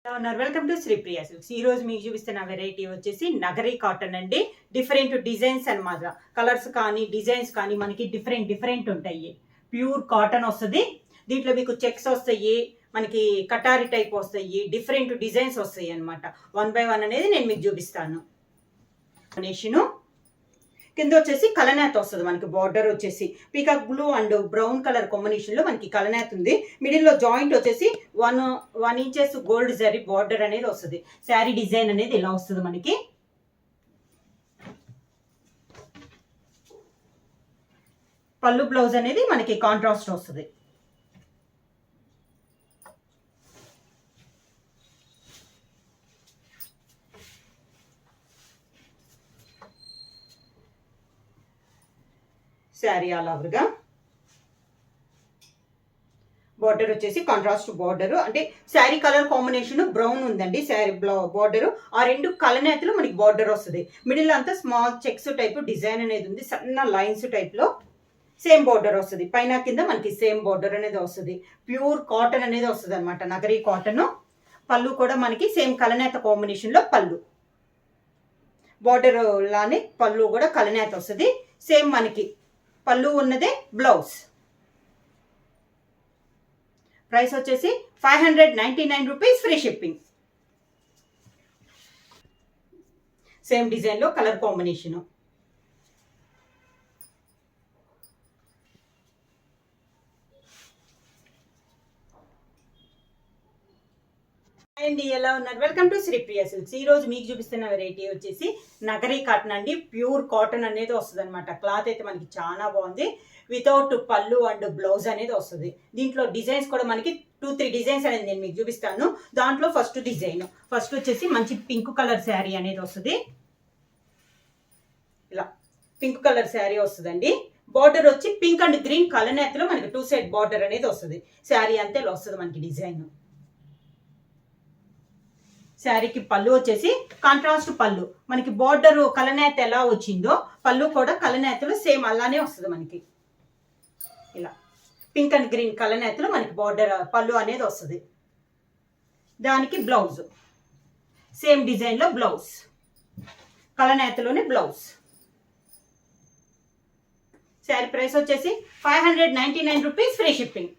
Welcome to Sripriya silks. ఈ రోజు మీకు చూపిస్తున్న వెరైటీ వచ్చేసి నగరీ కాటన్ అండి. డిఫరెంట్ డిజైన్స్ అన్నమాట. కలర్స్ కానీ డిజైన్స్ కానీ మనకి డిఫరెంట్ ఉంటాయి. ప్యూర్ కాటన్ వస్తుంది. దీంట్లో మీకు చెక్స్ వస్తాయి, మనకి కటారీ టైప్ వస్తాయి, డిఫరెంట్ డిజైన్స్ వస్తాయి అన్నమాట. 1 by 1 అనేది నేను మీకు చూపిస్తాను. కింద వచ్చేసి కలనేత వస్తుంది. మనకి బార్డర్ వచ్చేసి peacock blue and brown colour combination లో మనకి కలనేత ఉంది. మిడిల్ లో జాయింట్ వచ్చేసి 1 ఇంచెస్ గోల్డ్ జరీ బార్డర్ అనేది వస్తుంది. శారీ డిజైన్ అనేది ఇలా వస్తుంది. మనకి పళ్ళు బ్లౌజ్ అనేది మనకి కాంట్రాస్ట్ వస్తుంది. శారీ ఆల్ ఓవర్గా బార్డర్ వచ్చేసి కాంట్రాస్ట్ బార్డర్, అంటే శారీ కలర్ కాంబినేషన్ బ్రౌన్ ఉందండి. శారీ బార్డర్ ఆ రెండు కలనేతలు మనకి బార్డర్ వస్తుంది. మిడిల్ అంతా స్మాల్ చెక్స్ టైప్ డిజైన్ అనేది ఉంది. సన్న లైన్స్ టైప్ లో సేమ్ బార్డర్ వస్తుంది. పైన కింద మనకి సేమ్ బార్డర్ అనేది వస్తుంది. ప్యూర్ కాటన్ అనేది వస్తుంది అనమాట, నగరీ కాటన్. పళ్ళు కూడా మనకి సేమ్ కలనేత కాంబినేషన్ లో పళ్ళు, బార్డర్ లానే పళ్ళు కూడా కలనేత వస్తుంది. సేమ్ మనకి పళ్ళు ఉన్నదే బ్లౌజ్. ప్రైస్ వచ్చేసి 599 rupees, free shipping. Same design లో కలర్ కాంబినేషన్. అండి, ఎలా ఉన్నారు? Welcome to Sripriya silks. ఈ రోజు మీకు చూపిస్తున్న వెరైటీ వచ్చేసి నగరీ కాటన్ అండి. ప్యూర్ కాటన్ అనేది వస్తుంది అనమాట. క్లాత్ అయితే మనకి చాలా బాగుంది. వితౌట్ పళ్ళు అండ్ బ్లౌజ్ అనేది వస్తుంది. దీంట్లో డిజైన్స్ కూడా మనకి 2-3 డిజైన్స్ అనేది నేను మీకు చూపిస్తాను. దాంట్లో ఫస్ట్ వచ్చేసి మంచి పింక్ కలర్ శారీ అనేది వస్తుంది. ఇలా పింక్ కలర్ శారీ వస్తుందండి. బార్డర్ వచ్చి పింక్ అండ్ గ్రీన్ కలనేతలో మనకి 2 సైడ్ బార్డర్ అనేది వస్తుంది. శారీ అంతే ఇలా వస్తుంది మనకి డిజైన్. శారీకి పళ్ళు వచ్చేసి కాంట్రాస్ట్ పళ్ళు. మనకి బార్డర్ కలనేత ఎలా వచ్చిందో పళ్ళు కూడా కలనేతలు సేమ్ అలానే వస్తుంది. మనకి ఇలా పింక్ అండ్ గ్రీన్ కలనేతలు మనకి బార్డర్ పళ్ళు అనేది వస్తుంది. దానికి బ్లౌజ్ సేమ్ డిజైన్ లో బ్లౌజ్, కలనేతలోనే బ్లౌజ్. శారీ ప్రైస్ వచ్చేసి 599 rupees, free shipping.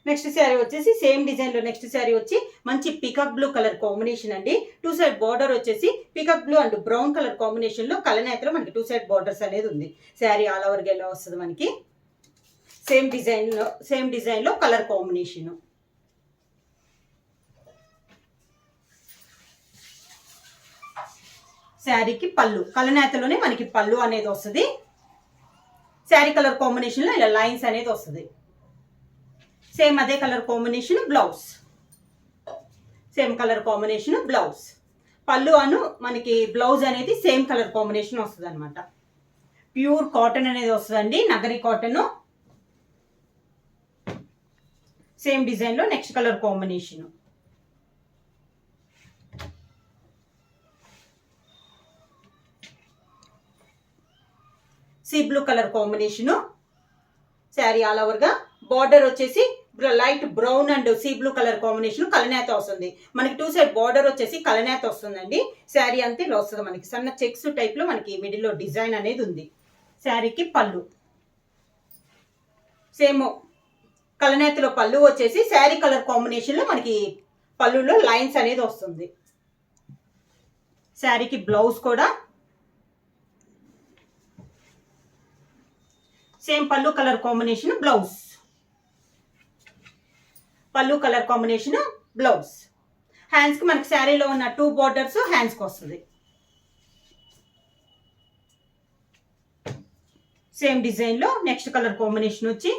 Next sari వచ్చేసి సేమ్ డిజైన్ లో నెక్స్ట్ శారీ వచ్చి మంచి పికాక్ బ్లూ కలర్ కాంబినేషన్ అండి. 2 సైడ్ బార్డర్ వచ్చేసి peacock blue and brown colour combination లో కలనేతలో మనకి 2 సైడ్ బార్డర్స్ అనేది ఉంది. శారీ ఆల్ ఓవర్ గా ఎలా వస్తుంది మనకి సేమ్ డిజైన్ లో కలర్ కాంబినేషన్. శారీకి పళ్ళు కలనేతలోనే మనకి పళ్ళు అనేది వస్తుంది. శారీ కలర్ కాంబినేషన్ లో ఇలా లైన్స్ అనేది వస్తుంది. సేమ్ అదే colour combination blouse, same colour combination blouse. పళ్ళు అను మనకి బ్లౌజ్ అనేది సేమ్ కలర్ కాంబినేషన్ వస్తుంది అనమాట. ప్యూర్ కాటన్ అనేది వస్తుందండి, నగరీ కాటన్. సేమ్ డిజైన్ లో next colour combination. Sea blue colour combination. Sari all over గా బార్డర్ వచ్చేసి light brown and sea blue colour combination కలనేత వస్తుంది. మనకి 2 సైడ్ బార్డర్ వచ్చేసి కలనేత వస్తుందండి. శారీ అంతే ఇలా వస్తుంది. మనకి సన్న చెక్స్ టైప్ లో మనకి మిడిల్ లో డిజైన్ అనేది ఉంది. శారీకి పళ్ళు సేమ్ కలనేతలో పళ్ళు వచ్చేసి శారీ కలర్ కాంబినేషన్ లో మనకి పళ్ళులో లైన్స్ అనేది వస్తుంది. శారీకి బ్లౌజ్ కూడా సేమ్ పళ్ళు కలర్ కాంబినేషన్ బ్లౌజ్, పళ్ళు కలర్ కాంబినేషన్ బ్లౌజ్. హ్యాండ్స్ కి మనకి శారీలో ఉన్న 2 బార్డర్స్ హ్యాండ్స్ కి వస్తుంది. సేమ్ డిజైన్ లో నెక్స్ట్ కలర్ కాంబినేషన్ వచ్చి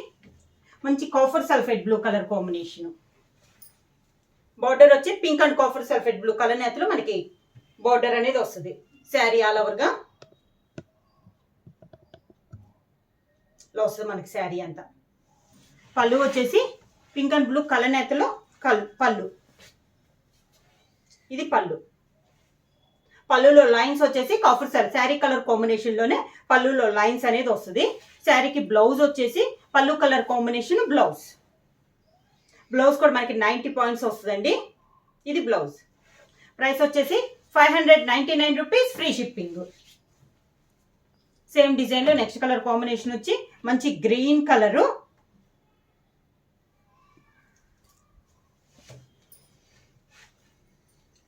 మంచి copper sulphate blue colour combination. Border వచ్చి pink and copper sulphate blue కలనేతలో మనకి బార్డర్ అనేది వస్తుంది. శారీ ఆల్ ఓవర్ గా ఇలా వస్తుంది మనకి శారీ అంతా. పళ్ళు వచ్చేసి పింక్ అండ్ బ్లూ కలనేతలో పళ్ళు, ఇది పళ్ళు. పళ్ళులో లైన్స్ వచ్చేసి కాఫర్ శారీ కలర్ కాంబినేషన్ లోనే పళ్ళులో లైన్స్ అనేది వస్తుంది. శారీకి బ్లౌజ్ వచ్చేసి పళ్ళు కలర్ కాంబినేషన్ బ్లౌజ్. బ్లౌజ్ కూడా మనకి 90 పాయింట్స్ వస్తుందండి. ఇది బ్లౌజ్. ప్రైస్ వచ్చేసి 599 rupees, free shipping. Same design లో నెక్స్ట్ కలర్ కాంబినేషన్ వచ్చి మంచి గ్రీన్ కలరు,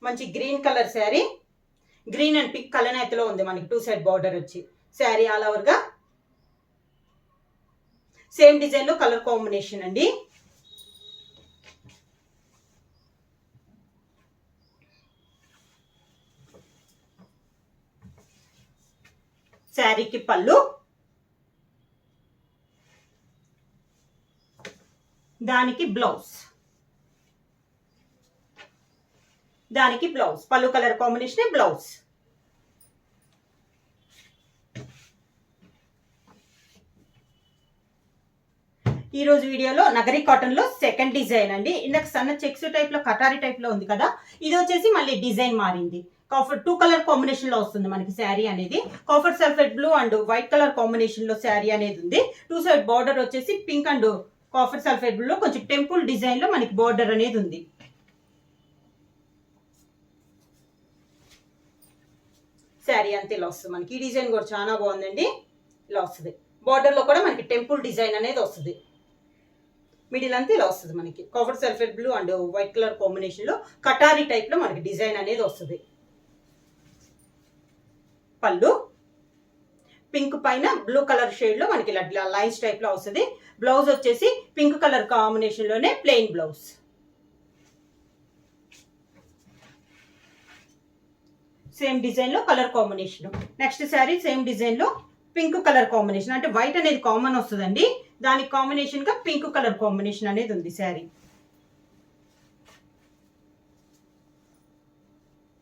మంచి green colour sari. Green and pink colour నేతలో ఉంది మనకి 2 సైడ్ బార్డర్ వచ్చి. శారీ ఆల్ ఓవర్ గా సేమ్ డిజైన్ లో కలర్ కాంబినేషన్ అండి. శారీకి పళ్ళు, దానికి బ్లౌజ్. పళ్ళు కలర్ కాంబినేషన్ బ్లౌజ్. ఈ రోజు వీడియోలో నగరి కాటన్ లో సెకండ్ డిజైన్ అండి. ఇందాక సన్న చెక్స్ టైప్ లో కటారీ టైప్ లో ఉంది కదా, ఇది వచ్చేసి మళ్ళీ డిజైన్ మారింది. కాఫర్ 2 కలర్ కాంబినేషన్ లో వస్తుంది మనకి శారీ అనేది. Copper sulphate blue and white colour combination లో శారీ అనేది ఉంది. 2 సైడ్ బార్డర్ వచ్చేసి pink and copper sulphate blue లో కొంచెం టెంపుల్ డిజైన్ లో మనకి బార్డర్ అనేది ఉంది. శారీ అంతే ఇలా వస్తుంది మనకి. ఈ డిజైన్ కూడా చాలా బాగుందండి. ఇలా వస్తుంది. బార్డర్ లో కూడా మనకి టెంపుల్ డిజైన్ అనేది వస్తుంది. మిడిల్ అంతా ఇలా వస్తుంది మనకి. Copper sulphate blue and white colour combination లో కటారీ టైప్ లో మనకి డిజైన్ అనేది వస్తుంది. పళ్ళు పింక్ పైన బ్లూ కలర్ షేడ్ లో మనకి ఇలా లైన్స్ టైప్ లో వస్తుంది. బ్లౌజ్ వచ్చేసి పింక్ కలర్ కాంబినేషన్ లోనే ప్లెయిన్ బ్లౌజ్. సేమ్ డిజైన్ లో colour combination. Next sari same design లో పింక్ కలర్ కాంబినేషన్, అంటే వైట్ అనేది కామన్ వస్తుందండి, దానికి కాంబినేషన్ గా పింక్ కలర్ కాంబినేషన్ అనేది ఉంది శారీ.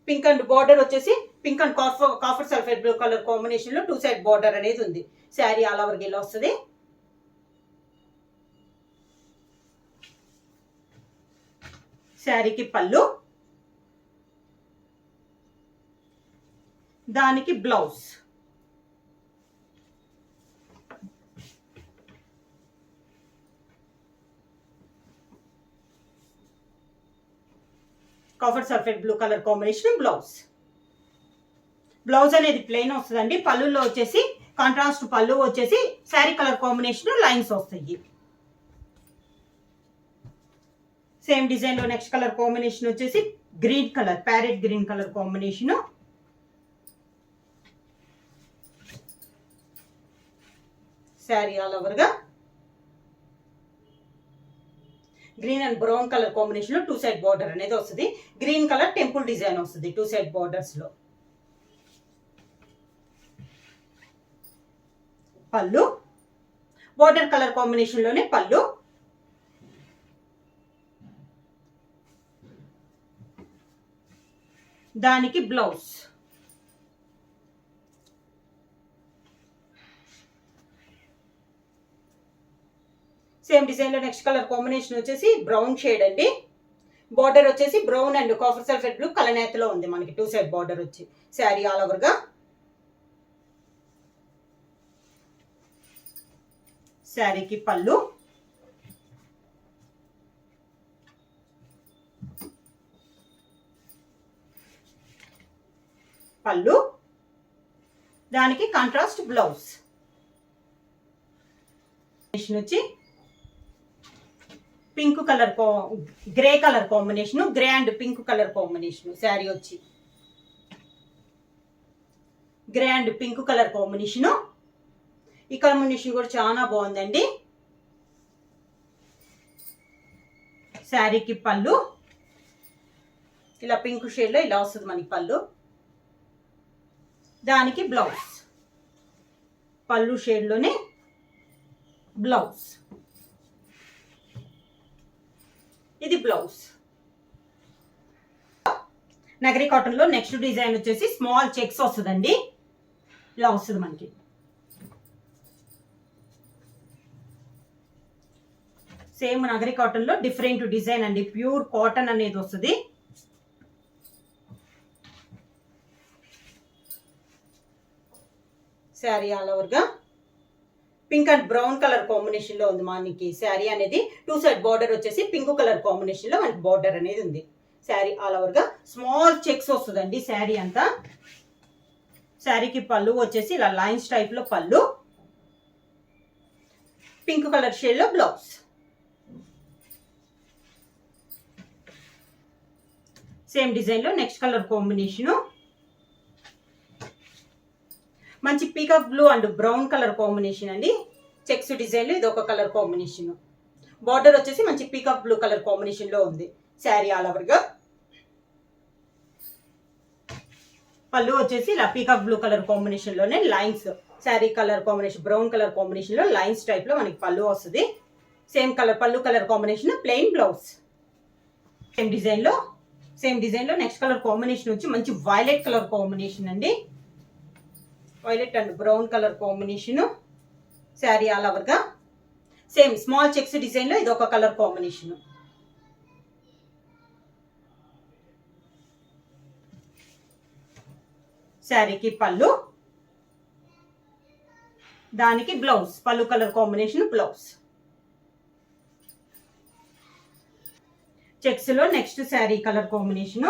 పింక్ అండ్ బార్డర్ వచ్చేసి pink and copper sulphate blue colour combination లో 2 సైడ్ బార్డర్ అనేది ఉంది. శారీ ఆల్ ఓవర్ ఇలా వస్తుంది. శారీకి పళ్ళు, దానికి blouse. Copper sulphate blue colour combination blouse అనేది ప్లెయిన్ వస్తుందండి. పళ్ళులో వచ్చేసి కాంట్రాస్ట్ పళ్ళు వచ్చేసి శారీ కలర్ కాంబినేషన్ లైన్స్ వస్తాయి. సేమ్ డిజైన్ లో నెక్స్ట్ కలర్ కాంబినేషన్ వచ్చేసి green colour, parrot green colour combination. Sari all over గా green and brown colour combination లో 2 సైడ్ బార్డర్ అనేది వస్తుంది. గ్రీన్ కలర్ టెంపుల్ డిజైన్ వస్తుంది 2 సైడ్ బార్డర్స్ లో. పళ్ళు బార్డర్ కలర్ కాంబినేషన్ లోనే పళ్ళు. దానికి బ్లౌజ్. సేమ్ డిజైన్ లో నెక్స్ట్ కలర్ కాంబినేషన్ వచ్చేసి బ్రౌన్ షేడ్ అండి. బార్డర్ వచ్చేసి brown and copper sulphate blue colour నేతలో ఉంది మనకి 2 సైడ్ బార్డర్ వచ్చి. శారీ ఆల్ ఓవర్ గా శారీకి పళ్ళు, దానికి కాంట్రాస్ట్ బ్లౌజ్. వచ్చి pink colour grey colour combination, grey and pink colour combination. Sari వచ్చి grey and pink colour combination. ఈ కాంబినేషన్ కూడా చాలా బాగుందండి. శారీకి పళ్ళు ఇలా పింక్ షేడ్ లో ఇలా వస్తుంది మనకి పళ్ళు. దానికి బ్లౌజ్. పళ్ళు షేడ్ లోనే బ్లౌజ్. ఇది బ్లౌజ్. నగరి కాటన్ లో నెక్స్ట్ డిజైన్ వచ్చేసి స్మాల్ చెక్స్ వస్తుందండి. ఇలా వస్తుంది మనకి. సేమ్ నగరి కాటన్ లో డిఫరెంట్ డిజైన్ అండి. ప్యూర్ కాటన్ అనేది వస్తుంది. శారీ ఆల్ ఓవర్ గా pink and brown colour combination లో ఉంది మనకి. శారీ అనేది 2 సైడ్ బార్డర్ వచ్చేసి పింక్ కలర్ కాంబినేషన్ లో మనకి బార్డర్ అనేది ఉంది. శారీ ఆల్ ఓవర్ గా స్మాల్ చెక్స్ వస్తుందండి శారీ అంతా. శారీకి పళ్ళు వచ్చేసి ఇలా లైన్స్ టైప్ లో పళ్ళు, పింక్ కలర్ షేడ్ లో బ్లౌజ్. సేమ్ డిజైన్ లో నెక్స్ట్ కలర్ కాంబినేషన్ మంచి peacock blue and brown colour combination అండి. చెక్స్ డిజైన్ లో ఇది ఒక కలర్ కాంబినేషన్. బార్డర్ వచ్చేసి మంచి పీకాక్ బ్లూ కలర్ కాంబినేషన్ లో ఉంది శారీ ఆల్ ఓవర్ గా. పళ్ళు వచ్చేసి ఇలా పీకాక్ బ్లూ కలర్ కాంబినేషన్ లోనే lines, sari colour combination brown colour combination లో లైన్స్ టైప్ లో మనకి పళ్ళు వస్తుంది. సేమ్ కలర్ పళ్ళు colour combination, plain blouse. Same design లో నెక్స్ట్ కలర్ కాంబినేషన్ వచ్చి మంచి వైలెట్ కలర్ కాంబినేషన్ అండి. Violet and brown colour combination sari all over గా. సేమ్ స్మాల్ చెక్స్ డిజైన్ లో ఇది ఒక కలర్ కాంబినేషన్. శారీకి పళ్ళు, దానికి బ్లౌజ్, పళ్ళు కలర్ కాంబినేషన్ బ్లౌజ్. చెక్స్ లో next sari colour combination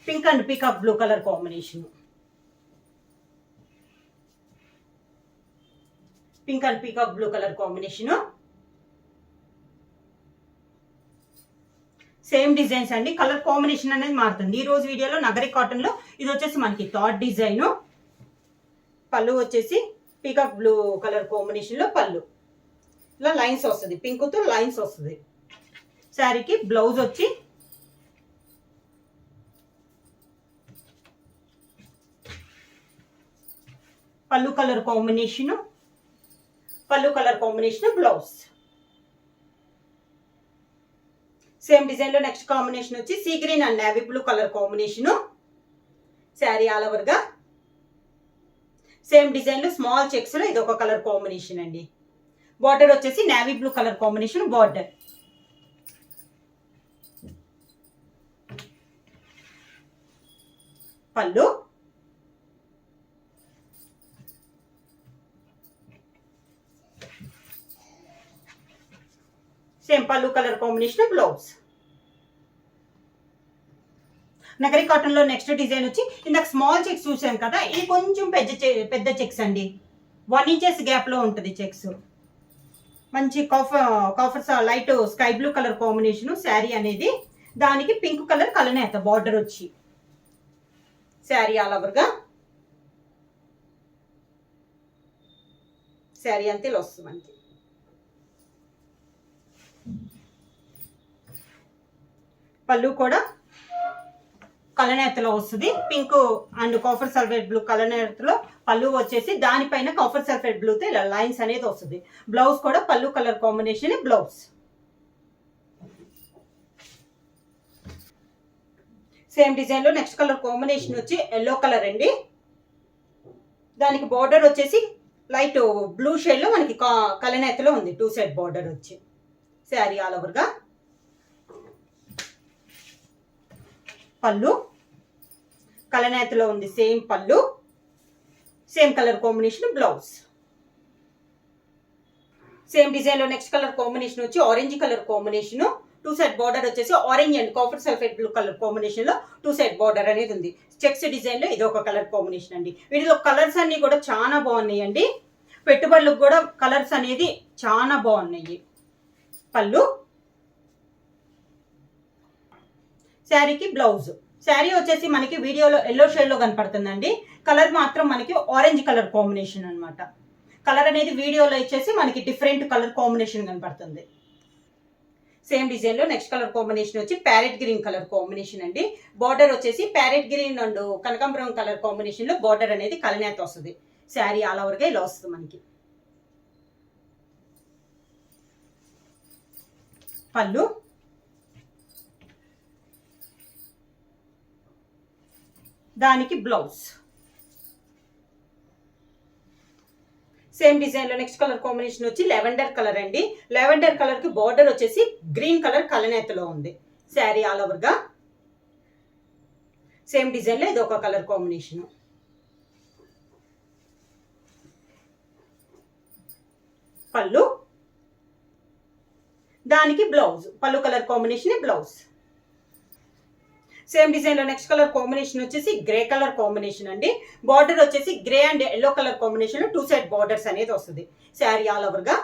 pink and peacock blue colour combination. Pink and peacock blue colour combination. Same designs అండి, కలర్ కాంబినేషన్ అనేది మారుతుంది. ఈ రోజు వీడియోలో నగరి కాటన్ లో ఇది వచ్చేసి మనకి థర్డ్ డిజైన్. పళ్ళు వచ్చేసి పీకాక్ బ్లూ కలర్ కాంబినేషన్ లో పళ్ళు ఇలా లైన్స్ వస్తుంది, పింక్ తో లైన్స్ వస్తుంది. శారీకి బ్లౌజ్ వచ్చి పళ్ళు colour combination blouse. Same design లో నెక్స్ట్ కాంబినేషన్ వచ్చి sea green and navy blue colour combination sari all over గా. సేమ్ డిజైన్ లో స్మాల్ చెక్స్ లో ఇది ఒక కలర్ కాంబినేషన్ అండి. బార్డర్ వచ్చేసి navy blue colour combination border. పళ్ళు, సేమ్ పళ్ళు colour combination blouse. Nagari cotton లో నెక్స్ట్ డిజైన్ వచ్చి ఇందాక స్మాల్ చెక్స్ చూసాం కదా, ఇది కొంచెం పెద్ద చెక్స్ అండి. 1 ఇంచెస్ గ్యాప్ లో ఉంటుంది చెక్స్. మంచి copper light sky blue colour combination sari అనేది. దానికి పింక్ కలర్ కలనేత బార్డర్ వచ్చి శారీ ఆల్ ఓవర్ గా. శారీ అంతే ఇలా వస్తుంది మనకి. పళ్ళు కూడా కలనేతలో వస్తుంది, pink and copper sulphate blue కలనేతలో పళ్ళు వచ్చేసి దానిపైన కాఫర్ సల్ఫేట్ బ్లూతో ఇలా లైన్స్ అనేది వస్తుంది. బ్లౌజ్ కూడా పళ్ళు colour combination blouse. Same design లో నెక్స్ట్ కలర్ కాంబినేషన్ వచ్చి ఎల్లో కలర్ అండి. దానికి బార్డర్ వచ్చేసి లైట్ బ్లూ షేడ్ లో మనకి కలనేతలో ఉంది, 2 సైడ్ బార్డర్ వచ్చి శారీ ఆల్ ఓవర్ గా. పళ్ళు కలనేతలో ఉంది, సేమ్ పళ్ళు, same colour combination blouse. Same design లో నెక్స్ట్ కలర్ కాంబినేషన్ వచ్చి orange colour combination. 2 side border వచ్చేసి orange and copper sulphate blue colour combination లో 2 సైడ్ బార్డర్ అనేది ఉంది. చెక్స్ డిజైన్ లో ఇది ఒక కలర్ కాంబినేషన్ అండి. వీటిలో కలర్స్ అన్ని కూడా చాలా బాగున్నాయి అండి. పెట్టుబడులకు కూడా కలర్స్ అనేది చాలా బాగున్నాయి. పళ్ళు, శారీకి బ్లౌజ్. శారీ వచ్చేసి మనకి వీడియోలో ఎల్లో షేడ్ లో కనపడుతుందండి, కలర్ మాత్రం మనకి ఆరెంజ్ కలర్ కాంబినేషన్ అన్నమాట. కలర్ అనేది వీడియోలో వచ్చేసి మనకి డిఫరెంట్ కలర్ కాంబినేషన్ కనపడుతుంది. సేమ్ డిజైన్ లో నెక్స్ట్ కలర్ కాంబినేషన్ వచ్చి ప్యారెట్ గ్రీన్ కలర్ కాంబినేషన్ అండి. బార్డర్ వచ్చేసి ప్యారెట్ గ్రీన్ అండ్ కనకాంబరం కలర్ కాంబినేషన్ లో బార్డర్ అనేది కలనేత వస్తుంది. శారీ ఆల్ ఓవర్ గా ఇలా వస్తుంది మనకి. పళ్ళు, దానికి బ్లౌజ్. సేమ్ డిజైన్ లో నెక్స్ట్ కలర్ కాంబినేషన్ వచ్చి లెవెండర్ కలర్ అండి. లెవెండర్ కలర్ కి బార్డర్ వచ్చేసి గ్రీన్ కలర్ కలనేతలో ఉంది. శారీ ఆల్ ఓవర్ గా. సేమ్ డిజైన్ లో ఇది ఒక కలర్ కాంబినేషన్. పళ్ళు, దానికి బ్లౌజ్, పళ్ళు colour combination blouse. Same design లో నెక్స్ట్ కలర్ కాంబినేషన్ వచ్చేసి గ్రే కలర్ కాంబినేషన్ అండి. బార్డర్ వచ్చేసి grey and yellow colour combination లో 2 సైడ్ బార్డర్స్ అనేది వస్తుంది శారీ ఆల్ ఓవర్ గా.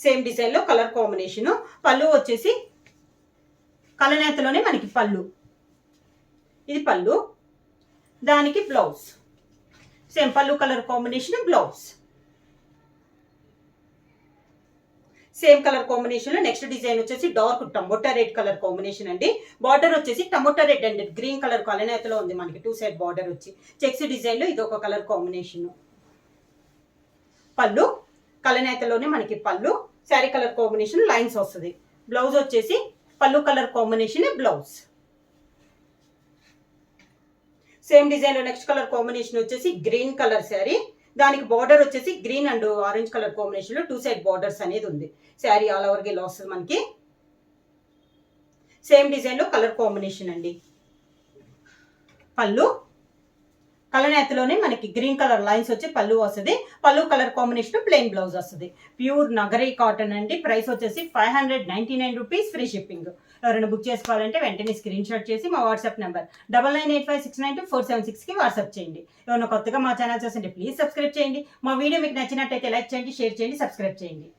సేమ్ డిజైన్ లో కలర్ కాంబినేషన్. పళ్ళు వచ్చేసి కలనేతలోనే మనకి పళ్ళు, ఇది పళ్ళు, దానికి బ్లౌజ్. సేమ్ పళ్ళు colour combination, blouse same colour combination లో నెక్స్ట్ డిజైన్ వచ్చేసి dark tomato red colour combination అండి. బార్డర్ వచ్చేసి tomato red and green colour కలనేతలో ఉంది మనకి 2 సైడ్ బార్డర్ వచ్చి. చెక్స్ డిజైన్ లో ఇది ఒక కలర్ కాంబినేషన్. పళ్ళు కలనేతలోనే మనకి పళ్ళు, శారీ కలర్ కాంబినేషన్ లైన్స్ వస్తుంది. బ్లౌజ్ వచ్చేసి పళ్ళు colour combination, blouse. Same design లో నెక్స్ట్ కలర్ కాంబినేషన్ వచ్చేసి గ్రీన్ కలర్ శారీ, దానికి బార్డర్ వచ్చేసి green and orange colour combination లో 2 సైడ్ బార్డర్స్ అనేది ఉంది. శారీ ఆల్ ఓవర్ గా ఇలా వస్తుంది మనకి. సేమ్ డిజైన్ లో కలర్ కాంబినేషన్ అండి. పళ్ళు కలనేతలోనే మనకి గ్రీన్ కలర్ లైన్స్ వచ్చి పళ్ళు వస్తుంది. పళ్ళు కలర్ కాంబినేషన్ ప్లెయిన్ బ్లౌజ్ వస్తుంది. ప్యూర్ నగరీ కాటన్ అండి. ప్రైస్ వచ్చేసి 599 రూపీస్, ఫ్రీ షిప్పింగ్. ఎవరైనా బుక్ చేసుకోవాలంటే వెంటనే స్క్రీన్ షాట్ చేసి మా వాట్సాప్ నెంబర్ 9985692476కి వాట్సాప్ చేయండి. ఎవరైనా కొత్తగా మా ఛానల్ చూస్తుంటే ప్లీజ్ సబ్స్క్రైబ్ చేయండి. మా వీడియో మీకు నచ్చినట్టయితే లైక్ చేయండి, షేర్ చేయండి, సబ్స్క్రైబ్ చేయండి.